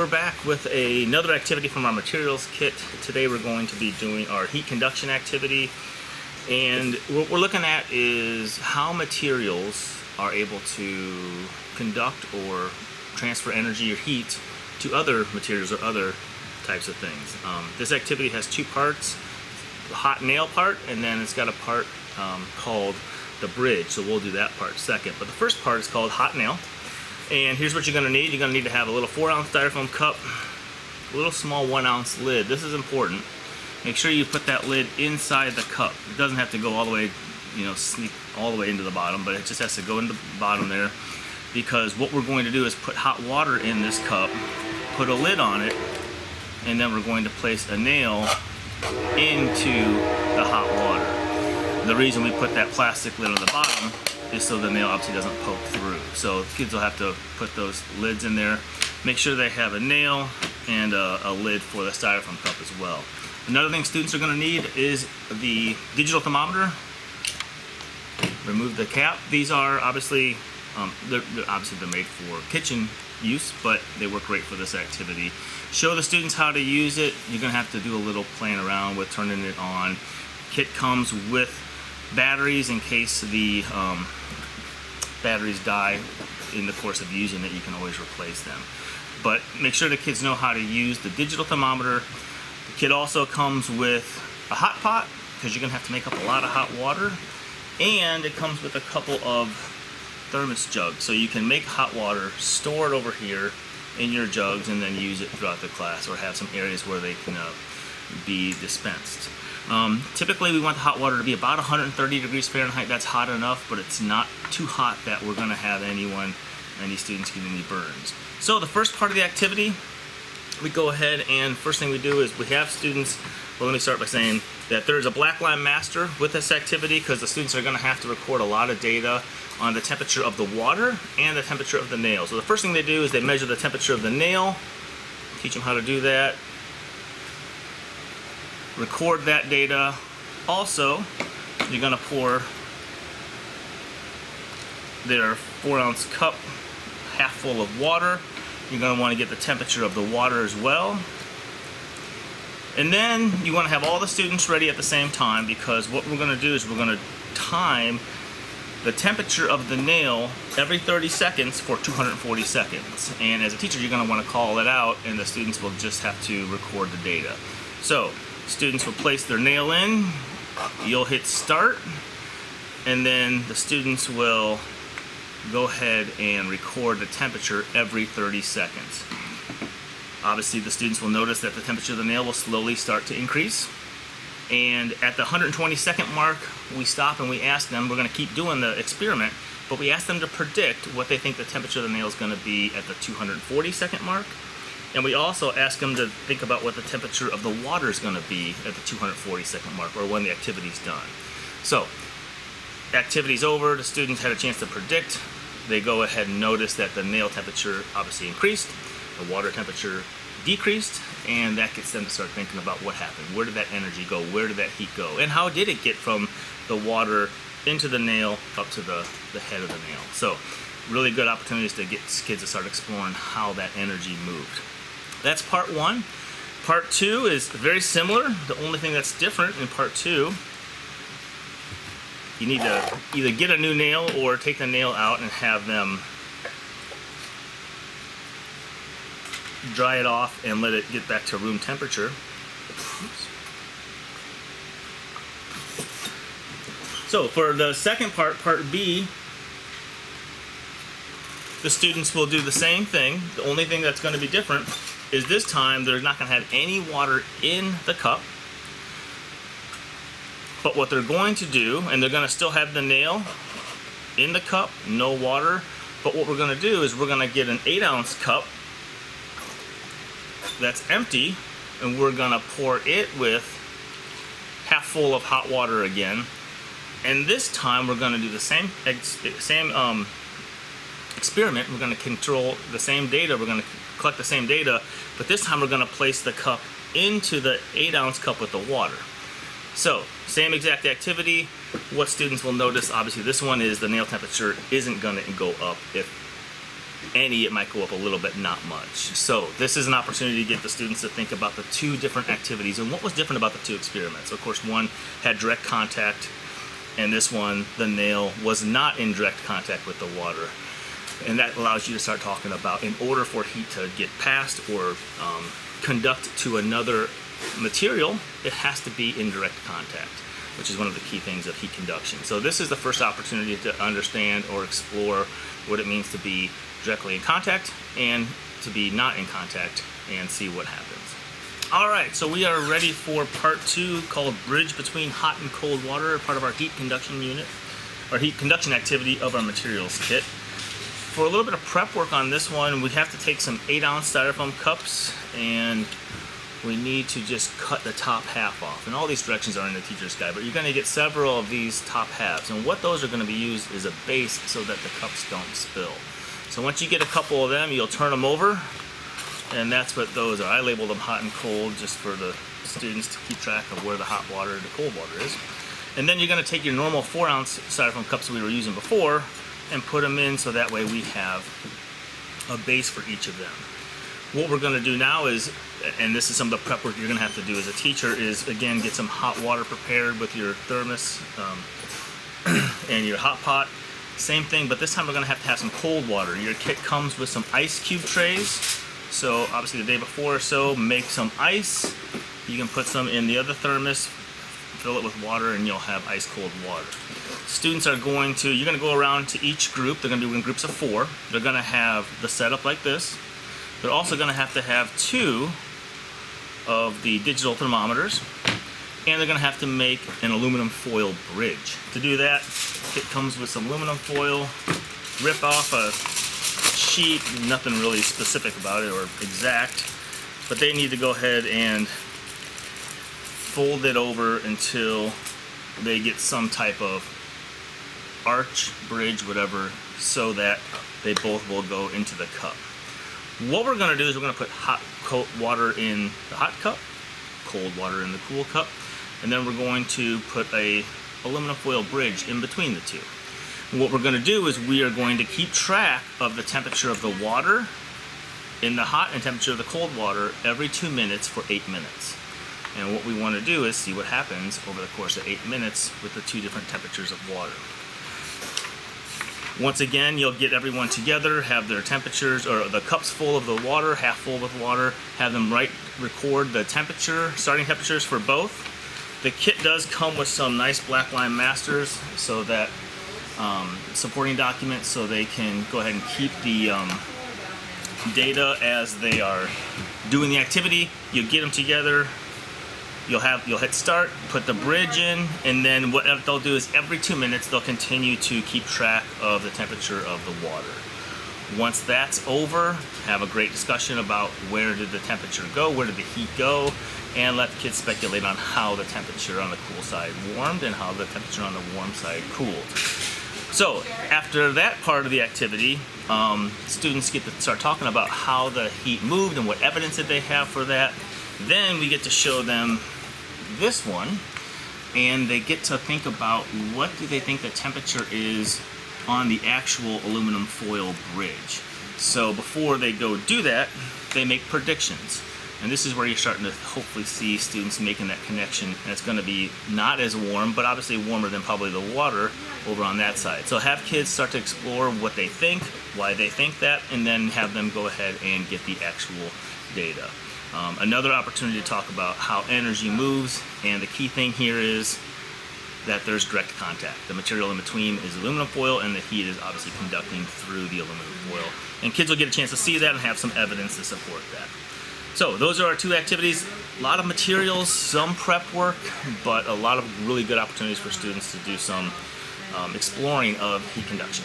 we're back with another activity from our materials kit. Today we're going to be doing our heat conduction activity, and what we're looking at is how materials are able to conduct or transfer energy or heat to other materials or other types of things. This activity has two parts, the hot nail part, and then it's got a part called the bridge, so we'll do that part second. But the first part is called hot nail. And here's what you're going to need. You're going to need to have a little 4-ounce styrofoam cup, a little small 1-ounce lid. This is important. Make sure you put that lid inside the cup. It doesn't have to go all the way, sneak all the way into the bottom, but it just has to go into the bottom there, because what we're going to do is put hot water in this cup, put a lid on it, and then we're going to place a nail into the hot water. The reason we put that plastic lid on the bottom is so the nail obviously doesn't poke through. So kids will have to put those lids in there. Make sure they have a nail and a lid for the styrofoam cup as well. Another thing students are going to need is the digital thermometer. Remove the cap. These are obviously, they're made for kitchen use, but they work great for this activity. Show the students how to use it. You're going to have to do a little playing around with turning it on. Kit comes with batteries in case the batteries die in the course of using it. You can always replace them, but make sure the kids know how to use the digital thermometer. The kit also comes with a hot pot, because you're gonna have to make up a lot of hot water, and it comes with a couple of thermos jugs, so you can make hot water, store it over here in your jugs, and then use it throughout the class, or have some areas where they can be dispensed. Typically we want the hot water to be about 130 degrees Fahrenheit. That's hot enough, but it's not too hot that we're going to have any students get any burns. So the first part of the activity, we go ahead and first thing we do is we have students, well, let me start by saying that there's a black line master with this activity, because the students are going to have to record a lot of data on the temperature of the water and the temperature of the nail. So the first thing they do is they measure the temperature of the nail, teach them how to do that, record that data. Also, you're going to pour their 4-ounce cup half full of water. You're going to want to get the temperature of the water as well. And then you want to have all the students ready at the same time, because what we're going to do is we're going to time the temperature of the nail every 30 seconds for 240 seconds. And as a teacher, you're going to want to call it out, and the students will just have to record the data. So students will place their nail in, you'll hit start, and then the students will go ahead and record the temperature every 30 seconds. Obviously the students will notice that the temperature of the nail will slowly start to increase, and at the 120-second mark we stop and we ask them, we're going to keep doing the experiment, but we ask them to predict what they think the temperature of the nail is going to be at the 240-second mark. And we also ask them to think about what the temperature of the water is going to be at the 240-second mark, or when the activity's done. So, activity's over, the students had a chance to predict. They go ahead and notice that the nail temperature obviously increased, the water temperature decreased, and that gets them to start thinking about what happened. Where did that energy go? Where did that heat go? And how did it get from the water into the nail up to the head of the nail? So, really good opportunities to get kids to start exploring how that energy moved. That's part one. Part two is very similar. The only thing that's different in part two, you need to either get a new nail or take the nail out and have them dry it off and let it get back to room temperature. So for the second part, part B, the students will do the same thing. The only thing that's going to be different is this time they're not going to have any water in the cup. But what they're going to do, and they're going to still have the nail in the cup, no water, but what we're going to do is we're going to get an 8-ounce cup that's empty, and we're going to pour it with half full of hot water again. And this time we're going to do the same experiment. We're going to control the same data, we're going to collect the same data, but this time we're going to place the cup into the 8-ounce cup with the water. So, same exact activity. What students will notice, obviously this one is the nail temperature isn't going to go up if any, it might go up a little bit, not much. So this is an opportunity to get the students to think about the two different activities and what was different about the two experiments. Of course, one had direct contact, and this one, the nail, was not in direct contact with the water. And that allows you to start talking about, in order for heat to get passed or conduct to another material, it has to be in direct contact, which is one of the key things of heat conduction. So this is the first opportunity to understand or explore what it means to be directly in contact and to be not in contact, and see what happens. Alright, so we are ready for part 2, called Bridge Between Hot and Cold Water, part of our heat conduction unit, or heat conduction activity of our materials kit. For a little bit of prep work on this one, we have to take some 8-ounce styrofoam cups, and we need to just cut the top half off. And all these directions are in the teacher's guide, but you're going to get several of these top halves. And what those are going to be used is a base so that the cups don't spill. So once you get a couple of them, you'll turn them over, and that's what those are. I label them hot and cold just for the students to keep track of where the hot water and the cold water is. And then you're going to take your normal 4-ounce styrofoam cups that we were using before and put them in, so that way we have a base for each of them. What we're going to do now is, and this is some of the prep work you're going to have to do as a teacher, is again get some hot water prepared with your thermos and your hot pot. Same thing, but this time we're going to have some cold water. Your kit comes with some ice cube trays. So obviously the day before or so, make some ice. You can put some in the other thermos, fill it with water, and you'll have ice cold water. Students are going to, you're going to go around to each group. They're going to do in groups of 4. They're going to have the setup like this. They're also going to have 2 of the digital thermometers, and they're going to have to make an aluminum foil bridge. To do that, it comes with some aluminum foil. Rip off a sheet, nothing really specific about it or exact, but they need to go ahead and fold it over until they get some type of arch, bridge, whatever, so that they both will go into the cup. What we're going to do is we're going to put hot cold water in the hot cup, cold water in the cool cup, and then we're going to put a aluminum foil bridge in between the two. And what we're going to do is we are going to keep track of the temperature of the water in the hot and temperature of the cold water every 2 minutes for 8 minutes. And what we want to do is see what happens over the course of 8 minutes with the 2 different temperatures of water. Once again, you'll get everyone together, have their temperatures, or the cups full of the water, half full with water, have them record the temperature, starting temperatures for both. The kit does come with some nice black line masters, so that supporting documents, so they can go ahead and keep the data as they are doing the activity. You get them together. You'll hit start, put the bridge in, and then what they'll do is every 2 minutes they'll continue to keep track of the temperature of the water. Once that's over, have a great discussion about where did the temperature go, where did the heat go, and let the kids speculate on how the temperature on the cool side warmed and how the temperature on the warm side cooled. So after that part of the activity, students get to start talking about how the heat moved and what evidence did they have for that. Then we get to show them this one, and they get to think about what do they think the temperature is on the actual aluminum foil bridge. So before they go do that, they make predictions. And this is where you're starting to hopefully see students making that connection, and it's going to be not as warm, but obviously warmer than probably the water over on that side. So have kids start to explore what they think, why they think that, and then have them go ahead and get the actual data. Another opportunity to talk about how energy moves, and the key thing here is that there's direct contact. The material in between is aluminum foil, and the heat is obviously conducting through the aluminum foil. And kids will get a chance to see that and have some evidence to support that. So those are our 2 activities. A lot of materials, some prep work, but a lot of really good opportunities for students to do some exploring of heat conduction.